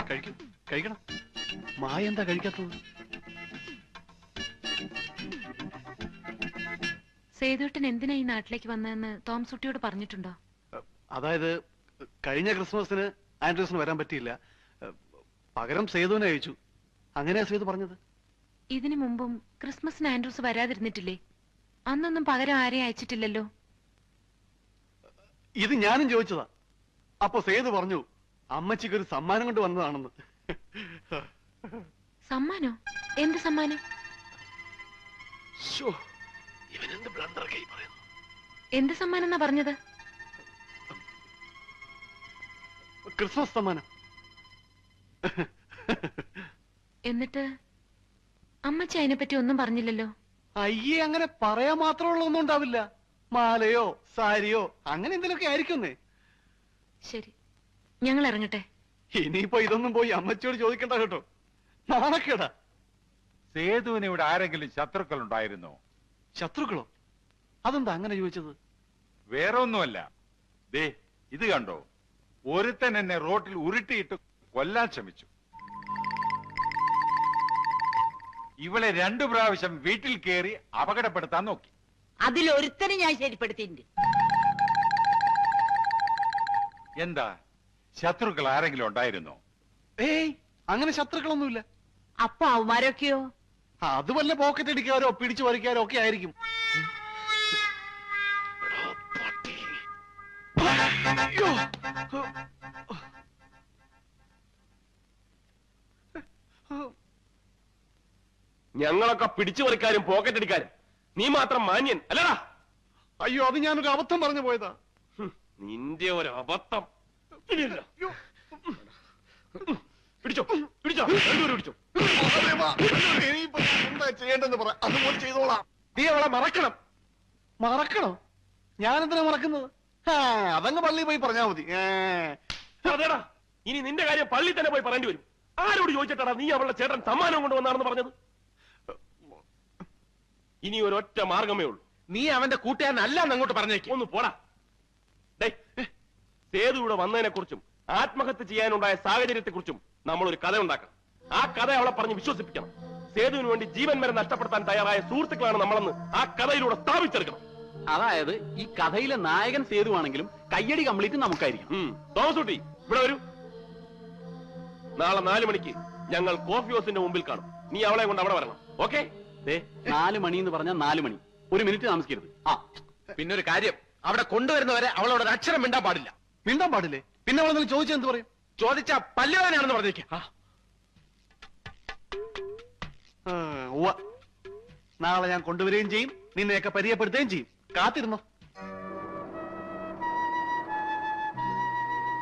കഴിക്കും, കഴിക്കണം. മായ എന്താ കഴിക്കാത്തത്? സേതുട്ടൻ എന്തിനാ ഈ നാട്ടിലേക്ക് വന്നതെന്ന് തോംസുട്ടിയോട് പറഞ്ഞിട്ടുണ്ടോ? അതായത് കഴിഞ്ഞ ക്രിസ്മസിന് ആൻഡ്രൂസിന് വരാൻ പറ്റിയില്ല, പകരം സേതുവിനെ അയച്ചു. അങ്ങനെയാ സേതു പറഞ്ഞത്. ഇതിനു മുമ്പും ക്രിസ്മസിന് ആൻഡ്രൂസ് വരാതിരുന്നിട്ടില്ലേ? അന്നൊന്നും പകരം ആരെയും അയച്ചിട്ടില്ലല്ലോ. ഇത് ഞാനും ചോദിച്ചതാ. അപ്പൊ സേതു പറഞ്ഞു അമ്മച്ചിക്ക് ഒരു സമ്മാനം കൊണ്ട് വന്നതാണെന്ന്. സമ്മാനോ? എന്ത് സമ്മാനം? എന്ത് സമ്മാനം എന്നാ പറഞ്ഞത്? ക്രിസ്മസ് സമ്മാനം. എന്നിട്ട് അമ്മച്ചി അതിനെപ്പറ്റി ഒന്നും പറഞ്ഞില്ലല്ലോ. അയ്യേ, അങ്ങനെ പറയാൻ മാത്രമുള്ള ഒന്നും ഉണ്ടാവില്ല. മാലയോ സാരിയോ അങ്ങനെ എന്തെങ്കിലുമൊക്കെ ആയിരിക്കുന്നേ. ശരി, ഞങ്ങൾ ഇറങ്ങട്ടെ. ഇനിയിപ്പോ ഇതൊന്നും പോയി അമ്മച്ചിയോട് ചോദിക്കണ്ട കേട്ടോ, നാണക്കേടാ. സേതുവിന് ഇവിടെ ആരെങ്കിലും ശത്രുക്കൾ ഉണ്ടായിരുന്നോ? ശത്രുക്കളോ? അതെന്താ അങ്ങനെ ചോദിച്ചത്? വേറെ ഒന്നുമല്ല, ദേ ഇത് കണ്ടോ, ഒരുത്തൻ എന്നെ റോട്ടിൽ ഉരുട്ടിയിട്ട് കൊല്ലാൻ ശ്രമിച്ചു. ഇവളെ 2 പ്രാവശ്യം വീട്ടിൽ കയറി അപകടപ്പെടുത്താൻ നോക്കി. അതിലൊരുത്തനെ ഞാൻ ശരിപ്പെടുത്തിയിട്ടുണ്ട്. എന്താ, ശത്രുക്കൾ ആരെങ്കിലും ഉണ്ടായിരുന്നോ? ഏയ്, അങ്ങനെ ശത്രുക്കളൊന്നുമില്ല. അപ്പൊ അവന്മാരൊക്കെയോ? അത് വല്ല പോക്കറ്റ് അടിക്കാരോ പിടിച്ചു പറിക്കാരോ ഒക്കെ ആയിരിക്കും. ഞങ്ങളൊക്കെ പിടിച്ചു പറിക്കാരും പോക്കറ്റ് അടിക്കാരും, നീ മാത്രം മാന്യൻ അല്ലടാ. അയ്യോ, അത് ഞാനൊരു അബദ്ധം പറഞ്ഞു പോയതാ. നിന്റെ ഒരു അബദ്ധം. പിടിച്ചോ പിടിച്ചോ, പിടിച്ചോ. എന്താ ചെയ്യേണ്ടെന്ന് പറ, അതുപോലെ ചെയ്തോളാം. നീ അവളെ മറക്കണം. മറക്കണോ? ഞാനെന്തിനാ മറക്കുന്നത്? അതങ്ങ് പള്ളി പോയി പറഞ്ഞാ മതി. അതേടാ, ഇനി നിന്റെ കാര്യം പള്ളി തന്നെ പോയി പറയേണ്ടി വരും. ആരോട് ചോദിച്ചിട്ടാടാ നീ അവളുടെ ചേട്ടൻ സമ്മാനം കൊണ്ടുവന്നാണെന്ന് പറഞ്ഞത്? ഇനി ഒരൊറ്റ മാർഗമേ ഉള്ളൂ. നീ അവന്റെ കൂട്ടുകാരനല്ല അങ്ങോട്ട് പറഞ്ഞേക്ക്. ഒന്ന് പോടാ. സേതു ഇവിടെ വന്നതിനെ കുറിച്ചും ആത്മഹത്യ ചെയ്യാനുണ്ടായ സാഹചര്യത്തെ കുറിച്ചും നമ്മൾ ഒരു കഥ ഉണ്ടാക്കണം. ആ കഥ അവളെ പറഞ്ഞ് വിശ്വസിപ്പിക്കണം. സേതുവിന് വേണ്ടി ജീവൻ വരെ നഷ്ടപ്പെടുത്താൻ തയ്യാറായ സുഹൃത്തുക്കളാണ് നമ്മളെന്ന് ആ കഥയിലൂടെ സ്ഥാപിച്ചെടുക്കണം. അതായത് ഈ കഥയിലെ നായകൻ സേതുവാണെങ്കിലും കയ്യടി കംപ്ലീറ്റ് നമുക്കായിരിക്കും. തോമസ് കുട്ടി, ഇവിടെ വരൂ. നാളെ 4 മണിക്ക് ഞങ്ങൾ കോഫി ഹൗസിന്റെ മുമ്പിൽ കാണും. നീ അവളെ കൊണ്ട് അവിടെ വരണം. ഓക്കെ? 4 മണി എന്ന് പറഞ്ഞാൽ 4 മണി. 1 മിനിറ്റ് താമസിക്കരുത്. പിന്നെ ഒരു കാര്യം, അവിടെ കൊണ്ടുവരുന്നവരെ അവളോട് ഒരു അക്ഷരം മിണ്ടാൻ പാടില്ല. മിണ്ടാൻ പാടില്ലേ? പിന്നെ അവളെ ചോദിച്ചാൽ എന്ത് പറയും? ചോദിച്ചാ പല്ലുവേദനയാണെന്ന് പറഞ്ഞേക്കാം. നാളെ ഞാൻ കൊണ്ടുവരികയും ചെയ്യും, നിന്നെയൊക്കെ പരിചയപ്പെടുത്തുകയും ചെയ്യും. കാത്തിരുന്നോ.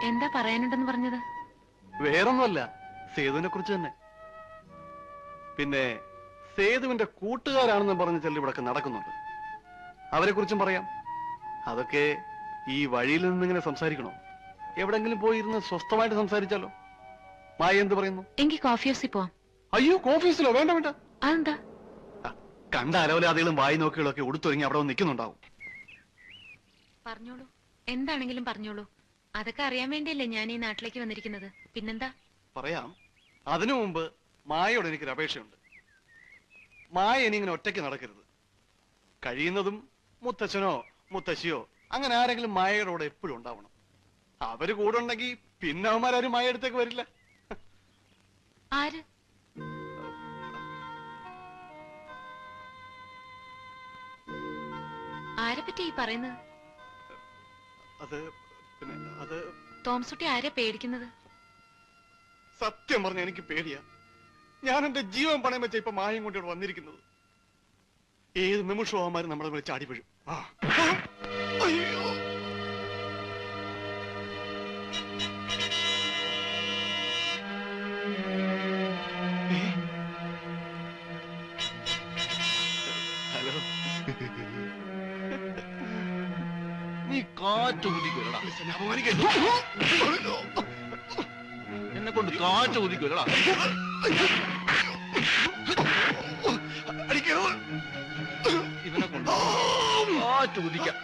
എന്താ പറയാനുണ്ടെന്ന് പറഞ്ഞത്? വേറൊന്നുമല്ല, സേതുവിനെ കുറിച്ച് തന്നെ. പിന്നെ സേതുവിന്റെ കൂട്ടുകാരാണെന്ന് പറഞ്ഞ് ചെല്ലി ഇവിടെ നടക്കുന്നുണ്ട്. അവരെ കുറിച്ചും പറയാം. അതൊക്കെ ഈ വഴിയിൽ നിന്നിങ്ങനെ സംസാരിക്കണോ? എവിടെങ്കിലും പോയിരുന്ന് സ്വസ്ഥമായിട്ട് സംസാരിച്ചാലോ? മായ എന്ത് പറയുന്നു? എങ്കിൽ കോഫി ഹൗസിൽ പോവാം. അയ്യോ, കോഫി ഹൗസിലോ? വേണ്ട വേണ്ട. അതെന്താ? കണ്ട അലവലാദികളും വായി നോക്കികളൊക്കെ ഉടുത്തൊരുങ്ങി അവിടെ നിൽക്കുന്നുണ്ടാവും. പറഞ്ഞോളൂ, എന്താണെങ്കിലും പറഞ്ഞോളൂ. അതൊക്കെ അറിയാൻ വേണ്ടിയല്ലേ ഞാൻ ഈ നാട്ടിലേക്ക് വന്നിരിക്കുന്നത്. പിന്നെന്താ? പറയാം. അതിനു മുമ്പ് മായയോട് എനിക്കൊരു അപേക്ഷയുണ്ട്. മായ ഇനി ഇങ്ങനെ ഒറ്റയ്ക്ക് നടക്കരുത്. കഴിയുന്നതും മുത്തച്ഛനോ മുത്തശ്ശിയോ അങ്ങനെ ആരെങ്കിലും മായയുടെ കൂടെ എപ്പോഴും ഉണ്ടാവണം. അവര് കൂടെ ഉണ്ടെങ്കിൽ പിന്നെ അവന്മാരും മായ അടുത്തേക്ക് വരില്ല. ആര്? ആരെ പറ്റി ഈ പറയുന്നത്? അത് പിന്നെ അത് തോംസുട്ടി ആരെ പേടിക്കുന്നത്? സത്യം പറഞ്ഞ എനിക്ക് പേടിയാ. ഞാൻ എന്റെ ജീവൻ പണയം വെച്ച ഇപ്പൊ മായം കൊണ്ടിവിടെ വന്നിരിക്കുന്നത്. ഏത് നിമിഷവും അവന്മാരും നമ്മളെ വിളിച്ച് അടിപൊഴും. അയ്യോ, ഹലോ. നീ കാറ്റ് ഊതിക്കൊല്ലടാ. എന്നെ കൊണ്ട് കാറ്റ് ഊതിക്കൊല്ലടാ. ഇവനെ കൊണ്ട് കാറ്റ് ഊതിക്കാം.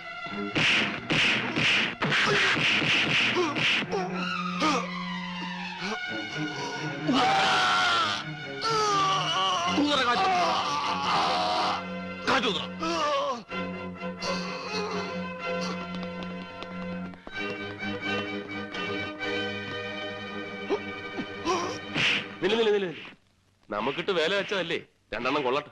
നില നില നില നില. നമുക്കിട്ട് വേല വെച്ചതല്ലേ, രണ്ടെണ്ണം കൊള്ളട്ടെ.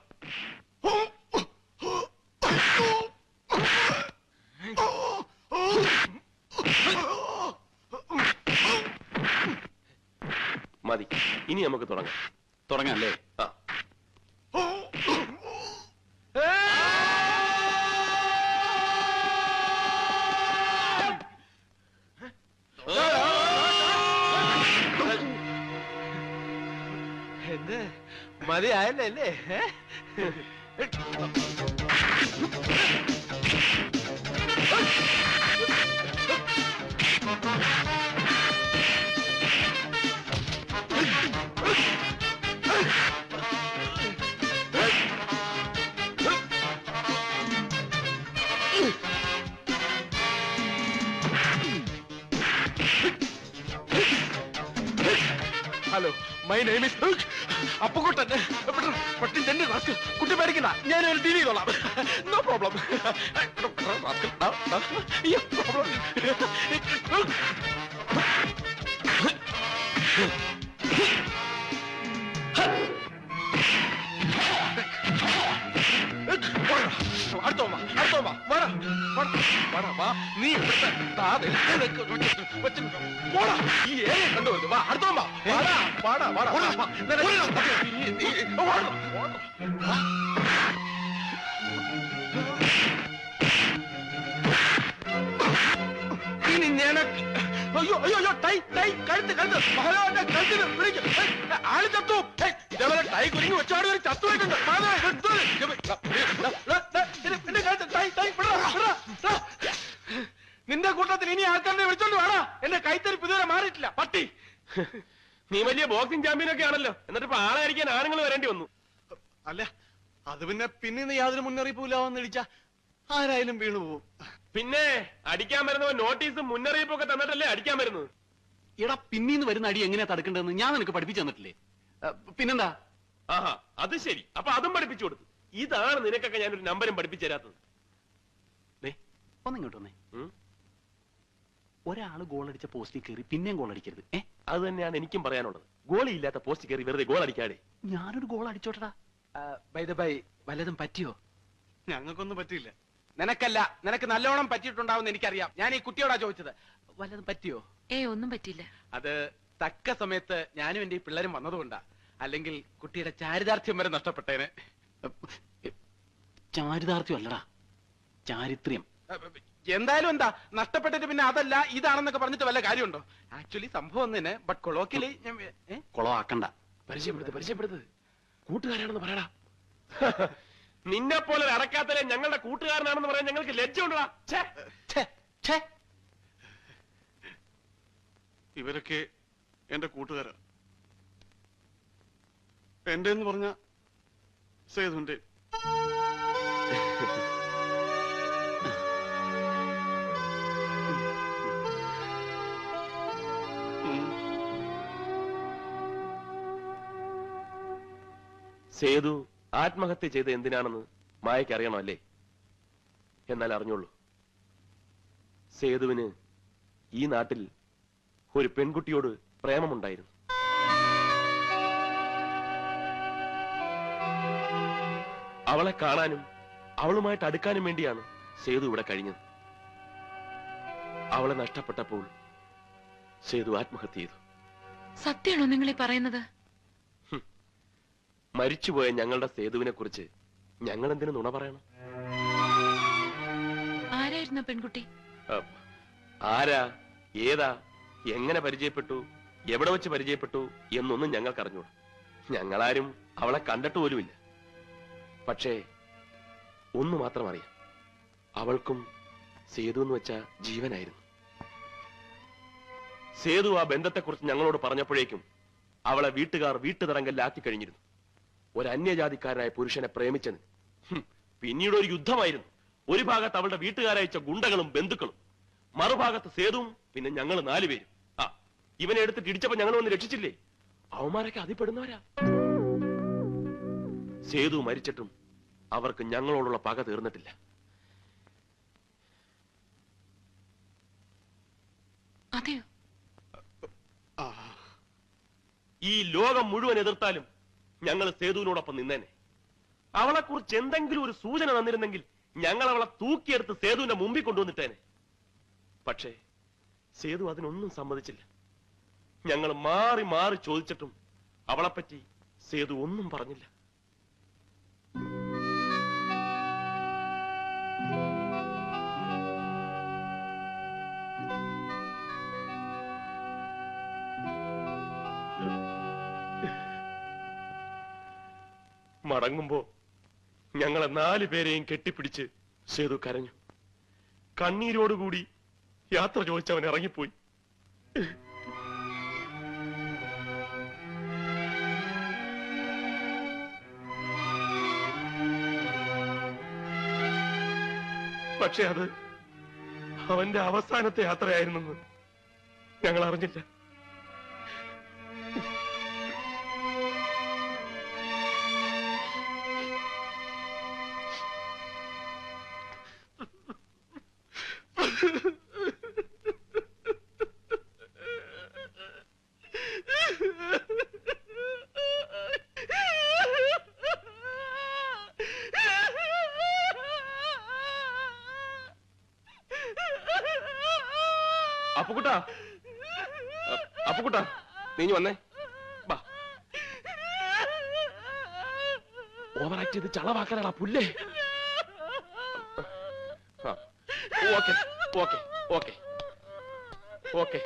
മതി, ഇനി നമുക്ക് തുടങ്ങാം. തുടങ്ങാല്ലേ? ആ, എന്ത് മതിയായല്ലേ അല്ലേ? Hello, my name is Appukuttan. പട്ടി തന്നെ കുട്ടി പേടിക്കണ്ട, ഞാനൊരു ഡീൽ ചെയ്തോളാം. No problem. നീ ഈ ഏരിയ കണ്ടുവരുന്നു. വാ, അടുത്തോ വാ. പാടാ പാടാ പാടാ. ഇനി നിനക്ക് അയ്യോ അയ്യോ അയ്യോ ടൈ ടൈ കഴുത്ത് കഴുത്ത് മഹാരാജ കഴുത്തിന് പിടിക്കും. ആള് ചത്തു. ഇതേപോലെ ടൈ കുരുങ്ങി വെച്ചാട് ഒരു ചത്തു പോയിട്ടുണ്ട്. എന്റെ കഴുത്ത് ടൈ ടൈ നിന്റെ കൂട്ടത്തിൽ ഇനി ആൾക്കാരെ വിളിച്ചോണ്ട് വേണോ? എന്റെ കൈത്തരിപ്പ് ഇതുവരെ മാറിയിട്ടില്ല. പട്ടി, നീ വലിയ ബോക്സിംഗ് ചാമ്പ്യനൊക്കെ ആണല്ലോ, എന്നിട്ട് ഇപ്പൊ ആളെ അടിക്കാൻ ആണുങ്ങൾ വരേണ്ടി വന്നു. അല്ല, അത് പിന്നെ പിന്നീന്ന് യാതൊരു മുന്നറിയിപ്പും ഇല്ലാന്ന് ഇടിച്ച ആരായാലും വീണു പോവും. പിന്നെ അടിക്കാൻ വരുന്നവൻ നോട്ടീസും മുന്നറിയിപ്പും ഒക്കെ തന്നിട്ടല്ലേ അടിക്കാൻ വരുന്നത്. എടാ, പിന്നീന്ന് വരുന്ന അടി എങ്ങനെയാ തടുക്കേണ്ടതെന്ന് ഞാൻ നിനക്ക് പഠിപ്പിച്ചു തന്നിട്ടില്ലേ? പിന്നെന്താ? ആഹാ, അത് ശരി. അപ്പൊ അതും പഠിപ്പിച്ചു കൊടുത്തു. ഇതാണ് നിനക്കൊക്കെ ഞാനൊരു നമ്പരും പഠിപ്പിച്ചു തരാത്തത്. ഒന്നിങ്ങോട്ട് വന്നേ. ഒരാള് ഗോൾ അടിച്ച പോസ്റ്റിൽ കയറി പിന്നെയും ഗോൾ അടിക്കരുത്. അത് തന്നെയാണ് എനിക്കും പറയാനുള്ളത്. ഗോളി ഇല്ലാത്ത പോസ്റ്റ് കയറി വെറുതെ ഗോൾ അടിക്കാതെ. ഞാനൊരു ഗോൾ അടിച്ചോട്ടടാ. ബൈ ദ ബൈ, വല്ലതും പറ്റിയോ? ഞങ്ങൾക്കൊന്നും പറ്റിയില്ല. നിനക്കല്ല, നിനക്ക് നല്ലോണം പറ്റിയിട്ടുണ്ടാവുമെന്ന് എനിക്കറിയാം. ഞാൻ ഈ കുട്ടിയോടാ ചോദിച്ചത്. വല്ലതും പറ്റിയോ? ഒന്നും പറ്റിയില്ല. അത് തക്ക സമയത്ത് ഞാനും എന്റെ ഈ പിള്ളേരും വന്നതുകൊണ്ടാ. അല്ലെങ്കിൽ കുട്ടിയുടെ ചാരിതാർത്ഥ്യം വരെ നഷ്ടപ്പെട്ടേനെ. ചാരിതാർത്ഥ്യം അല്ലടാ, ചാരിത്രം. എന്തായാലും എന്താ നഷ്ടപ്പെട്ടിട്ട് പിന്നെ അതല്ല ഇതാണെന്നൊക്കെ പറഞ്ഞിട്ട് വല്ല കാര്യമുണ്ടോ? ആക്ച്വലി സംഭവം ഒന്നിന് ബട്ട് കൊളോക്കിലി കൊളവാക്കണ്ട. പരിചയപ്പെടുത്ത് കൂട്ടുകാരാണെന്ന് പറയടാ. നിന്നെ പോലെ അടക്കാത്തല്ലേ ഞങ്ങളുടെ കൂട്ടുകാരനാണെന്ന് പറയാൻ ഞങ്ങൾക്ക് ലജ്ജ ഉണ്ടടാ. ഇവരൊക്കെ എന്റെ കൂട്ടുകാരാ. എന്റെ എന്ന് പറഞ്ഞ സേതുന്റെ. സേതു ആത്മഹത്യ ചെയ്ത് എന്തിനാണെന്ന് മായയ്ക്ക് അറിയണമല്ലേ? എന്നാൽ അറിഞ്ഞോളൂ, സേതുവിന് ഈ നാട്ടിൽ ഒരു പെൺകുട്ടിയോട് പ്രേമമുണ്ടായിരുന്നു. അവളെ കാണാനും അവളുമായിട്ട് അടുക്കാനും വേണ്ടിയാണ് സേതു ഇവിടെ കഴിഞ്ഞത്. അവളെ നഷ്ടപ്പെട്ടപ്പോൾ സേതു ആത്മഹത്യ ചെയ്തു. സത്യമാണോ നിങ്ങൾ ഈ പറയുന്നത്? മരിച്ചുപോയ ഞങ്ങളുടെ സേതുവിനെ കുറിച്ച് ഞങ്ങൾ എന്തിനു നുണ പറയണം? ആരായിരുന്നു പെൺകുട്ടി? ആരാ, ഏതാ, എങ്ങനെ പരിചയപ്പെട്ടു, എവിടെ വെച്ച് പരിചയപ്പെട്ടു എന്നൊന്നും ഞങ്ങൾക്ക് അറിഞ്ഞൂടാ. ഞങ്ങളാരും അവളെ കണ്ടിട്ട് പോലുമില്ല. പക്ഷേ ഒന്ന് മാത്രം അറിയാം, അവൾക്കും സേതു എന്ന് വെച്ച ജീവനായിരുന്നു. സേതു ആ ബന്ധത്തെക്കുറിച്ച് ഞങ്ങളോട് പറഞ്ഞപ്പോഴേക്കും അവളെ വീട്ടുകാർ വീട്ടുതടങ്കലിലാക്കി കഴിഞ്ഞിരുന്നു. ഒരു അന്യജാതിക്കാരനായ പുരുഷനെ പ്രേമിച്ചത്. പിന്നീട് ഒരു യുദ്ധമായിരുന്നു. ഒരു ഭാഗത്ത് അവളുടെ വീട്ടുകാരയച്ച ഗുണ്ടകളും ബന്ധുക്കളും, മറുഭാഗത്ത് സേതുവും, പിന്നെ ഞങ്ങൾ 4 പേരും. ആ, ഇവനെ എടുത്തിട്ട് ഇടിച്ചപ്പോ ഞങ്ങൾ വന്ന് രക്ഷിച്ചില്ലേ? അവന്മാരൊക്കെ അതിൽപ്പെടുന്നവരാ. സേതു മരിച്ചിട്ടും അവർക്ക് ഞങ്ങളോടുള്ള പക തീർന്നിട്ടില്ല. അതെയോ? ഈ ലോകം മുഴുവൻ എതിർത്താലും ഞങ്ങൾ സേതുവിനോടൊപ്പം നിന്നേനെ. അവളെക്കുറിച്ച് എന്തെങ്കിലും ഒരു സൂചന തന്നിരുന്നെങ്കിൽ ഞങ്ങൾ അവളെ തൂക്കിയെടുത്ത് സേതുവിന്റെ മുമ്പിൽ കൊണ്ടുവന്നിട്ടേനെ. പക്ഷേ സേതു അതിനൊന്നും സമ്മതിച്ചില്ല. ഞങ്ങൾ മാറി മാറി ചോദിച്ചിട്ടും അവളെപ്പറ്റി സേതു ഒന്നും പറഞ്ഞില്ല. മടങ്ങുമ്പോ ഞങ്ങളെ 4 പേരെയും കെട്ടിപ്പിടിച്ച് സേതു കരഞ്ഞു. കണ്ണീരോടുകൂടി യാത്ര ചോദിച്ചവൻ ഇറങ്ങിപ്പോയി. പക്ഷെ അത് അവന്റെ അവസാനത്തെ യാത്രയായിരുന്നെന്ന് ഞങ്ങൾ അറിഞ്ഞില്ല. അപ്പുകുട്ടാ, അപ്പുകുട്ടാ, നീ വന്നേ. ഓവറാക്ട് ചെയ്ത് ചളവാക്കാനാ പുല്ലേ. Okay okay okay okay.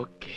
Okay.